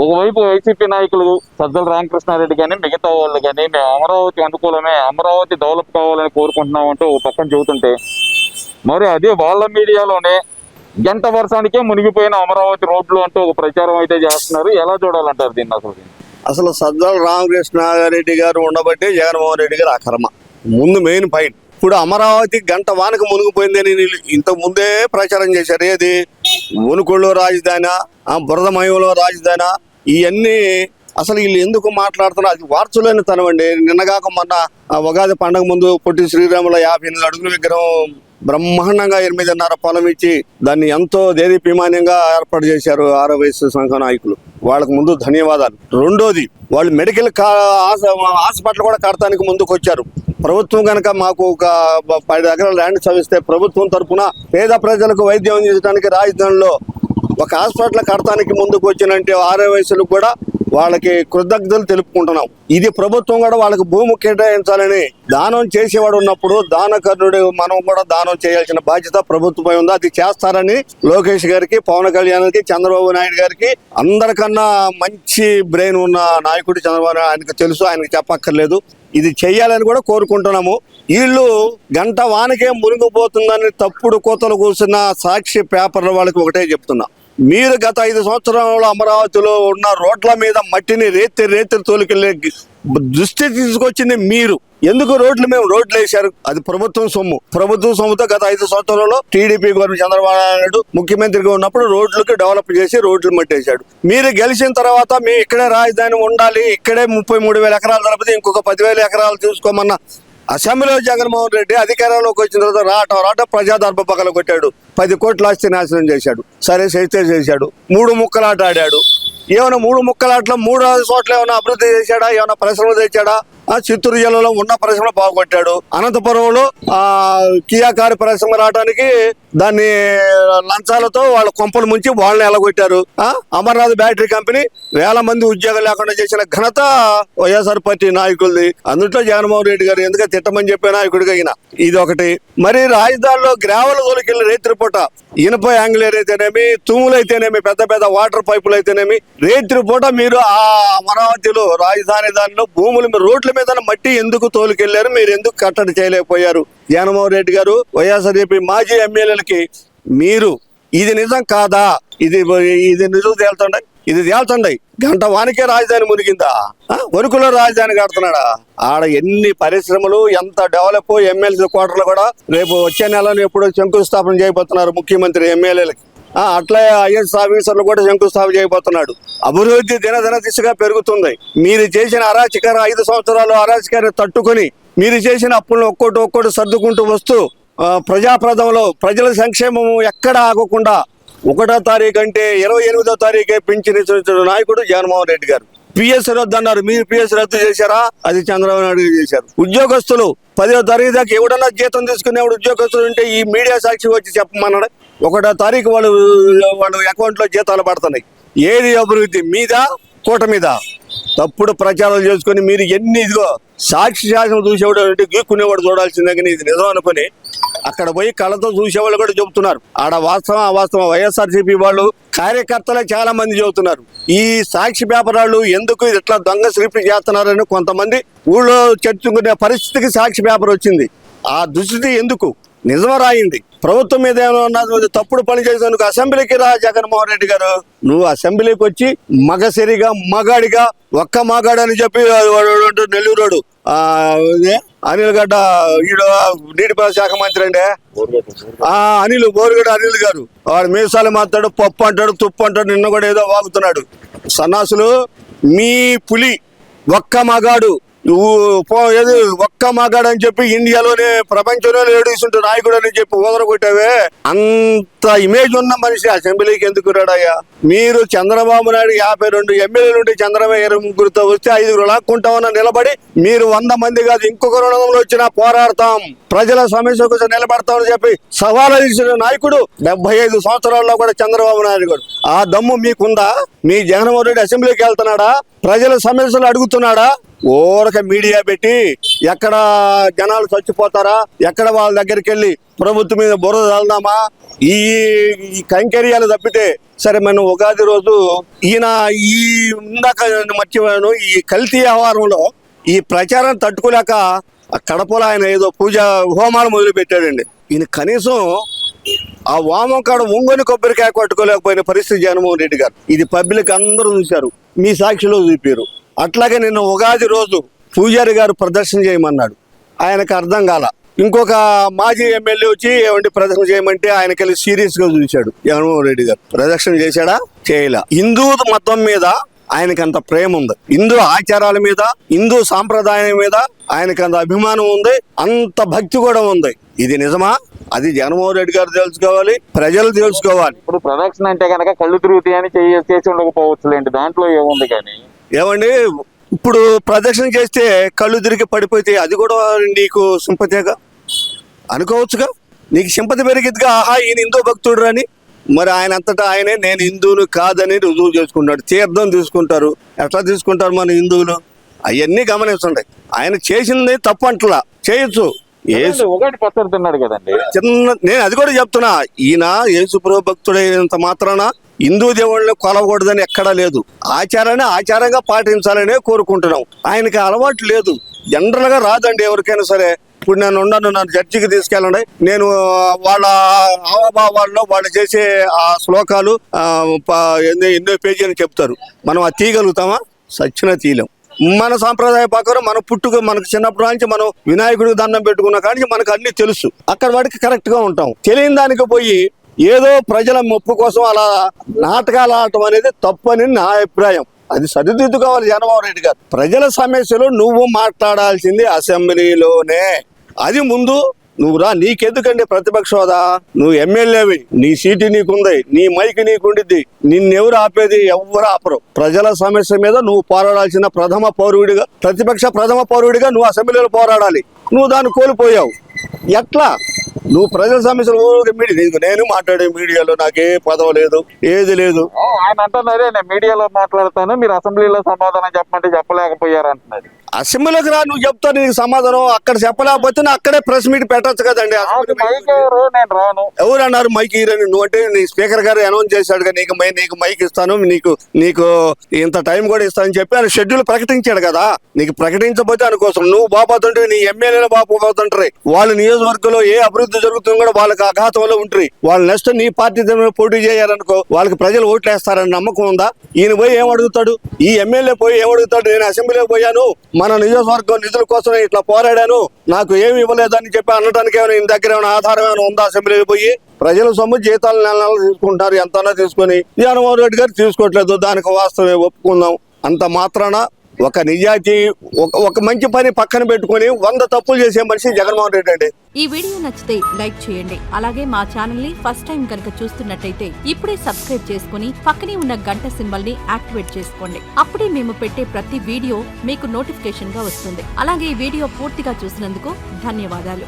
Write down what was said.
ఒకవైపు వైసీపీ నాయకులు సజ్జల రామకృష్ణారెడ్డి కానీ మిగతా వాళ్ళు కానీ మేము అమరావతి అనుకూలమే, అమరావతి డెవలప్ కావాలని కోరుకుంటున్నాం అంటూ ఒక పక్కన చెబుతుంటే, మరి అదే వాళ్ళ మీడియాలోనే గంట వర్షానికే మునిగిపోయిన అమరావతి రోడ్లు అంటూ ఒక ప్రచారం అయితే చేస్తున్నారు. ఎలా చూడాలంటారు దీన్ని? అసలు సజ్జల రామకృష్ణారెడ్డి గారు ఉండబట్టే జగన్మోహన్ రెడ్డి గారు అక్రమ ముందు మెయిన్ పాయింట్. ఇప్పుడు అమరావతి గంట వానకు మునిగిపోయిందని ఇంతకు ముందే ప్రచారం చేశారు. ఏది మునుకోళ్ళు రాజధాని, బురదమయంలో రాజధాని, ఇవన్నీ అసలు వీళ్ళు ఎందుకు మాట్లాడుతున్నారు? అది వార్తలేని తనవండి. నిన్నగాక మొన్న ఉగాది పండగ ముందు పొట్టి శ్రీరాముల 58 అడుగుల విగ్రహం బ్రహ్మాండంగా 8.5 పొలం ఇచ్చి దాన్ని ఎంతో దేదీప్యమాన్యంగా ఏర్పాటు చేశారు ఆరోగ్య సంఘ నాయకులు. వాళ్ళకు ముందు ధన్యవాదాలు. రెండోది, వాళ్ళు మెడికల్ హాస్పిటల్ కూడా కడతానికి ముందుకు వచ్చారు. ప్రభుత్వం కనుక మాకు ఒక 10 ఎకరాల ల్యాండ్ చదివిస్తే ప్రభుత్వం తరఫున పేద ప్రజలకు వైద్యం అందించడానికి రాజధానిలో ఒక హాస్పిటల్ కడతానికి ముందుకు వచ్చినంటే ఆరోగ్యశ్రీలకు కూడా వాళ్ళకి కృతజ్ఞతలు తెలుపుకుంటున్నాం. ఇది ప్రభుత్వం కూడా వాళ్ళకి భూమి కేటాయించాలని దానం చేసేవాడు ఉన్నప్పుడు దానకర్ణుడు మనం కూడా దానం చేయాల్సిన బాధ్యత ప్రభుత్వమై ఉంది. అది చేస్తారని లోకేష్ గారికి, పవన్ కళ్యాణ్కి, చంద్రబాబు నాయుడు గారికి అందరికన్నా మంచి బ్రెయిన్ ఉన్న నాయకుడు చంద్రబాబు నాయుడు, ఆయనకు తెలుసు, ఆయనకు చెప్పక్కర్లేదు. ఇది చెయ్యాలని కూడా కోరుకుంటున్నాము. వీళ్ళు గంట వానకే మునిగిపోతుందని తప్పుడు కోతలు కూర్చున్న సాక్షి పేపర్ల వాళ్ళకి ఒకటే చెప్తున్నా, మీరు గత 5 సంవత్సరాలు అమరావతిలో ఉన్న రోడ్ల మీద మట్టిని రేతి తోలుకెళ్ళే దృష్టి తీసుకొచ్చింది మీరు. ఎందుకు మేము రోడ్లు వేశారు? అది ప్రభుత్వం సొమ్ముతో గత 5 సంవత్సరాల్లో టీడీపీ గవర్నమెంట్ చంద్రబాబు నాయుడు ముఖ్యమంత్రిగా ఉన్నప్పుడు రోడ్లకి డెవలప్ చేసి రోడ్లు మట్టేశాడు. మీరు గెలిచిన తర్వాత మేము ఇక్కడే రాజధాని ఉండాలి, ఇక్కడే 33,000 ఎకరాలు తరపుతే ఇంకొక 10,000 ఎకరాలు చూసుకోమన్న అసెంబ్లీలో జగన్మోహన్ రెడ్డి అధికారంలోకి వచ్చిన తర్వాత రాట ప్రజాదర్భ పగల కొట్టాడు. 10 కోట్ల ఆస్తి నాశనం చేశాడు. సరే చేశాడు. 3 ముక్కలాట ఆడాడు. ఏమైనా 3 ముక్కలాట్లో 3 చోట్ల ఏమైనా అభివృద్ధి చేశాడా? ఏమైనా పరిశ్రమలు తెచ్చాడా? చిత్తూరు జిల్లాలో ఉన్న పరిశ్రమ బాగుకొట్టాడు. అనంతపురంలో కియా కారు పరిశ్రమ రావడానికి దాన్ని లంచాలతో వాళ్ళ కొంపలు ముంచి వాళ్ళని ఎలగొట్టారు. అమర్నాథ్ బ్యాటరీ కంపెనీ 1000 మంది ఉద్యోగం లేకుండా చేసిన ఘనత వైఎస్ఆర్ పార్టీ నాయకులది. అందులో జగన్మోహన్ రెడ్డి గారు ఎందుకంటే తిట్టమని చెప్పే నాయకుడిగా అయినా ఇది ఒకటి. మరి రాజధానిలో గ్రావెల్ తోలికెళ్ళి రేత్రిపూట ఇనుప యాంగిలేర్ అయితేనేమి, తూములు అయితేనేమి, పెద్ద వాటర్ పైపులు అయితేనేమి, రేత్రిపూట మీరు ఆ అమరావతిలో రాజధాని దానిలో భూములు రోడ్ల మీద మట్టి ఎందుకు తోలుకెళ్లారు? మీరు ఎందుకు కట్టడి చేయలేకపోయారు? జగన్మోహన్ రెడ్డి గారు, వైఎస్ఆర్సీపీ మాజీ ఎమ్మెల్యేలకి మీరు ఇది నిజం కాదా? ఇది నిజం తేల్చండి. ఇది తేల్చండి. గంట వానికే రాజధాని మునిగిందా? వణుకులో రాజధాని కడుతున్నాడా? ఆడ ఎన్ని పరిశ్రమలు, ఎంత డెవలప్. ఎమ్మెల్సీ క్వార్టర్లు కూడా రేపు వచ్చే నెలలో ఎప్పుడో శంకుస్థాపన చేయబోతున్నారు ముఖ్యమంత్రి ఎమ్మెల్యేలకి. అట్లా ఐఎస్ ఆఫీసర్లు కూడా శంకుస్థాపన చేయబోతున్నాడు. అభివృద్ధి దినదిన దిశగా పెరుగుతుంది. మీరు చేసిన 5 సంవత్సరాలు అరాచకాన్ని తట్టుకొని మీరు చేసిన అప్పులను ఒక్కోటి సర్దుకుంటూ వస్తూ ప్రజాప్రదంలో ప్రజల సంక్షేమం ఎక్కడ ఆగకుండా 1వ తారీఖు అంటే 28వ తారీఖే పింఛన్ ఇచ్చిన నాయకుడు జగన్మోహన్ రెడ్డి గారు. పిఎస్ రద్దు అన్నారు, మీరు పిఎస్ రద్దు చేశారా? అది చంద్రబాబు నాయుడు చేశారు. ఉద్యోగస్తులు 10వ తారీఖు దాకా ఎవడన్నా జీతం తీసుకునేవాడు ఉద్యోగస్తులు ఉంటే ఈ మీడియా సాక్షి వచ్చి చెప్పమన్నాడు. 1వ తారీఖు వాళ్ళు అకౌంట్లో జీతాలు పడుతున్నాయి. ఏది అభివృద్ధి మీద కోట మీద తప్పుడు ప్రచారాలు చేసుకుని మీరు ఎన్ని ఇదిగో సాక్షి శాసనం చూసేవాడు అంటే గీక్కునేవాడు చూడాల్సిందే. కానీ ఇది నిజం అనుకుని అక్కడ పోయి కళ్ళతో చూసేవాళ్ళు కూడా చెబుతున్నారు. ఆడ వాస్తవం అవాస్తవం వైఎస్ఆర్సీపీ వాళ్ళు కార్యకర్తలే చాలా మంది చెబుతున్నారు. ఈ సాక్షి పేపర్ వాళ్ళు ఎందుకు ఇట్లా దొంగ స్క్రిప్ట్ చేస్తున్నారని కొంతమంది ఊళ్ళో చర్చించుకునే పరిస్థితికి సాక్షి పేపర్ వచ్చింది. ఆ దుస్థితి ఎందుకు? నిజం రాయింది. ప్రభుత్వం మీద ఏమన్నా తప్పుడు పని చేసేందుకు అసెంబ్లీకి రా జగన్మోహన్ రెడ్డి గారు. నువ్వు అసెంబ్లీకి వచ్చి మగసిరిగా మగాడిగా ఒక్క మగాడు అని చెప్పి నెల్లూరు అనిల్ గడ్డ ఈడు నీటిపారుదల శాఖ మంత్రి అండి బోరుగడ్డ అనిల్ గారు. వాడు మీసాలు మాట్లాడు, పప్పు అంటాడు, తుప్పు అంటాడు. నిన్న కూడా ఏదో వాగుతున్నాడు. సన్నాసులు, మీ పులి ఒక్క మగాడు, ఏది ఒక్క మగాడు అని చెప్పి ఇండియాలోనే ప్రపంచంలోనే ఏడుస్తుంటే నాయకుడు అని చెప్పి ఓదరగొట్టావే. అంత ఇమేజ్ ఉన్న మనిషి అసెంబ్లీకి ఎందుకు రాడయ్యా? మీరు చంద్రబాబు నాయుడు 52 ఎమ్మెల్యేలు ఉంటే చంద్రబాబు 23తో వస్తే 5 లాక్కుంటామన్న నిలబడి మీరు 100 మంది కాదు ఇంకొక 200 వచ్చినా పోరాడతాం, ప్రజల సమస్య కోసం నిలబడతామని చెప్పి సవాలు ఇచ్చిన నాయకుడు 75 సంవత్సరాల్లో కూడా చంద్రబాబు నాయుడు గారు. ఆ దమ్ము మీకుందా? మీ జగన్మోహన్ రెడ్డి అసెంబ్లీకి వెళ్తున్నాడా? ప్రజల సమస్యలు అడుగుతున్నాడా? ఊరక మీడియా పెట్టి ఎక్కడ జనాలు చచ్చిపోతారా, ఎక్కడ వాళ్ళ దగ్గరికి వెళ్ళి ప్రభుత్వం మీద బురద చల్దామా, ఈ కైంకర్యాలు తప్పితే. సరే, మనం ఉగాది రోజు ఈయన ఈ ఇందాక మర్చిపోయాను, ఈ కల్తీ వ్యవహారంలో ఈ ప్రచారం తట్టుకోలేక కడపలో ఆయన ఏదో పూజ హోమాలు మొదలు పెట్టాడండి. ఈయన కనీసం ఆ వామం కాడ ఒంగొని కొబ్బరికాయ కొట్టుకోలేకపోయిన పరిస్థితి జగన్మోహన్ రెడ్డి గారు. ఇది పబ్లిక్ అందరూ చూశారు, మీ సాక్షిలో చూపారు. అట్లాగే నిన్న ఉగాది రోజు పూజారి గారు ప్రదర్శన చేయమన్నాడు, ఆయనకు అర్థం కాల. ఇంకొక మాజీ ఎమ్మెల్యే వచ్చి ఏమంటే ప్రదర్శన చేయమంటే ఆయనకెళ్ళి సీరియస్ గా చూశాడు జగన్మోహన్ రెడ్డి గారు. ప్రదర్శన చేశాడా? చేయలా. హిందూ మతం మీద ఆయనకి అంత ప్రేమ ఉంది, హిందూ ఆచారాల మీద, హిందూ సాంప్రదాయం మీద ఆయనకి అంత అభిమానం ఉంది, అంత భక్తి కూడా ఉంది. ఇది నిజమా? అది జగన్మోహన్ రెడ్డి గారు తెలుసుకోవాలి, ప్రజలు తెలుసుకోవాలి. ఇప్పుడు ప్రదక్షిణ అంటే కనుక కళ్ళు తిరుగుతాయని చేసి ఉండకపోవచ్చులేండి, దాంట్లో ఏముంది? కానీ ఏమండి, ఇప్పుడు ప్రదక్షిణ చేస్తే కళ్ళు తిరిగి పడిపోతే అది కూడా నీకు సింపతిగా అనుకోవచ్చుగా, నీకు సింపతి పెరిగిద్దిగా. ఆహా, ఈయన హిందూ భక్తుడు అని. మరి ఆయన అంతటా ఆయనే నేను హిందువులు కాదని రుజువు చేసుకుంటాడు. తీర్థం తీసుకుంటారు, ఎట్లా తీసుకుంటారు మన హిందువులు? అవన్నీ గమనించండి. ఆయన చేసింది తప్పు అంటలా, చేయొచ్చు. ఒకటి పచ్చడి తిన్నాడు కదండి చిన్న, నేను అది కూడా చెప్తున్నా. ఈయన యేసుప్రభు భక్తుడైనంత మాత్రాన హిందూ దేవుళ్ళని కొలవకూడదని ఎక్కడా లేదు. ఆచారాన్ని ఆచారంగా పాటించాలనే కోరుకుంటున్నాం. ఆయనకి అలవాటు లేదు, జనరల్ గా రాదండి ఎవరికైనా సరే. ఇప్పుడు నేను ఉన్నాను, నన్ను చర్చికి తీసుకెళ్ళండి, నేను వాళ్ళ హావభావాల్లో వాళ్ళు చేసే ఆ శ్లోకాలు ఎన్నో పేజీలు చెప్తారు. మనం అది తీయగలుగుతామా? సచ్చిన తీయలేం. మన సాంప్రదాయ ప్రకారం మన పుట్టుక, మనకు చిన్నప్పటి నుంచి మనం వినాయకుడికి దండం పెట్టుకున్న కానీ మనకు అన్ని తెలుసు. అక్కడ వాడికి కరెక్ట్ గా ఉంటాం. తెలియని దానికి పోయి ఏదో ప్రజల మెప్పు కోసం అలా నాటకాలు ఆడటం అనేది తప్పు అని నా అభిప్రాయం. అది సరిదిద్దుకోవాలి జగన్మోహన్ రెడ్డి గారు. ప్రజల సమస్యలు నువ్వు మాట్లాడాల్సింది అసెంబ్లీలోనే. అది ముందు నువ్వు రా. నీకెందుకంటే ప్రతిపక్ష హోదా? నువ్వు ఎమ్మెల్యేవి, నీ సీటు నీకుంది, నీ మైక్ నీకుండిద్ది. నిన్నెవరు ఆపేది? ఎవ్వరు ఆపరు. ప్రజల సమస్య మీద నువ్వు పోరాడాల్సిన ప్రథమ పౌరుడిగా, ప్రతిపక్ష ప్రథమ పౌరుడిగా నువ్వు అసెంబ్లీలో పోరాడాలి. నువ్వు దాన్ని కోల్పోయావు. ఎట్లా? నువ్వు ప్రజల సమస్యలు నేను మాట్లాడే మీడియాలో నాకే పదవి లేదు, ఏది లేదు. ఆయన అంటున్నారే, నేను మీడియాలో మాట్లాడతాను, మీరు అసెంబ్లీలో సమాధానం చెప్పమంటే చెప్పలేకపోయారు అంటున్నారు. అసెంబ్లీలోకి రా, నువ్వు చెప్తాను నీకు సమాధానం. అక్కడ చెప్పలేకపోతే అక్కడే ప్రెస్ మీట్ పెట్టచ్చు కదండి. నేను రాను. ఎవరు అన్నారు మైక్ ఇరని? నువ్వు అంటే నీ స్పీకర్ గారు అనౌన్స్ చేశాడుగా, నీకు మైక్ ఇస్తాను, నీకు ఇంత టైం కూడా ఇస్తానని చెప్పి ఆయన షెడ్యూల్ ప్రకటించాడు కదా. నీకు ప్రకటించకపోతే అనుకోసం నువ్వు బాపోతుంటే నీ ఎమ్మెల్యేలు బాపోతుంటారు. వాళ్ళ నియోజకవర్గంలో ఏ అభివృద్ధి జరుగుతుందో కూడా వాళ్ళకి అఘాతంలో ఉంటారు. వాళ్ళు నెక్స్ట్ నీ పార్టీ పోటీ చేయాలనుకో, వాళ్ళకి ప్రజలు ఓట్లు వేస్తారని నమ్మకం ఉందా? ఈయన పోయి ఏం అడుగుతాడు? ఈ ఎమ్మెల్యే పోయి ఏమడుగుతాడు? నేను అసెంబ్లీకి పోయాను, మన నియోజకవర్గం నిధుల కోసం ఇట్లా పోరాడాను, నాకు ఏమి ఇవ్వలేదని చెప్పి అనడానికి ఏమైనా ఈయన దగ్గర ఏమైనా ఆధారం ఏమైనా ఉందా? అసెంబ్లీకి పోయి ప్రజల సొమ్ము జీతాలు నెల నెలలు తీసుకుంటారు, ఎంతనా తీసుకొని. జగన్మోహన్ రెడ్డి గారు తీసుకోవట్లేదు, దానికి వాస్తవమే ఒప్పుకుందాం. అంత మాత్రాన ఒక నిజాయితీ, ఒక మంచి పని పక్కన పెట్టుకుని 100 తప్పులు చేసే మనిషి జగన్మోహన్ రెడ్డి అండి. ఈ వీడియో నచ్చితే లైక్ చేయండి. అలాగే మా ఛానల్ ని ఫస్ట్ టైం కనుక చూస్తున్నట్టయితే ఇప్పుడే సబ్స్క్రైబ్ చేసుకుని పక్కనే ఉన్న గంట సింబల్ ని యాక్టివేట్ చేసుకోండి. అప్పుడే మేము పెట్టే ప్రతి వీడియో మీకు నోటిఫికేషన్ గా వస్తుంది. అలాగే ఈ వీడియో పూర్తిగా చూసినందుకు ధన్యవాదాలు.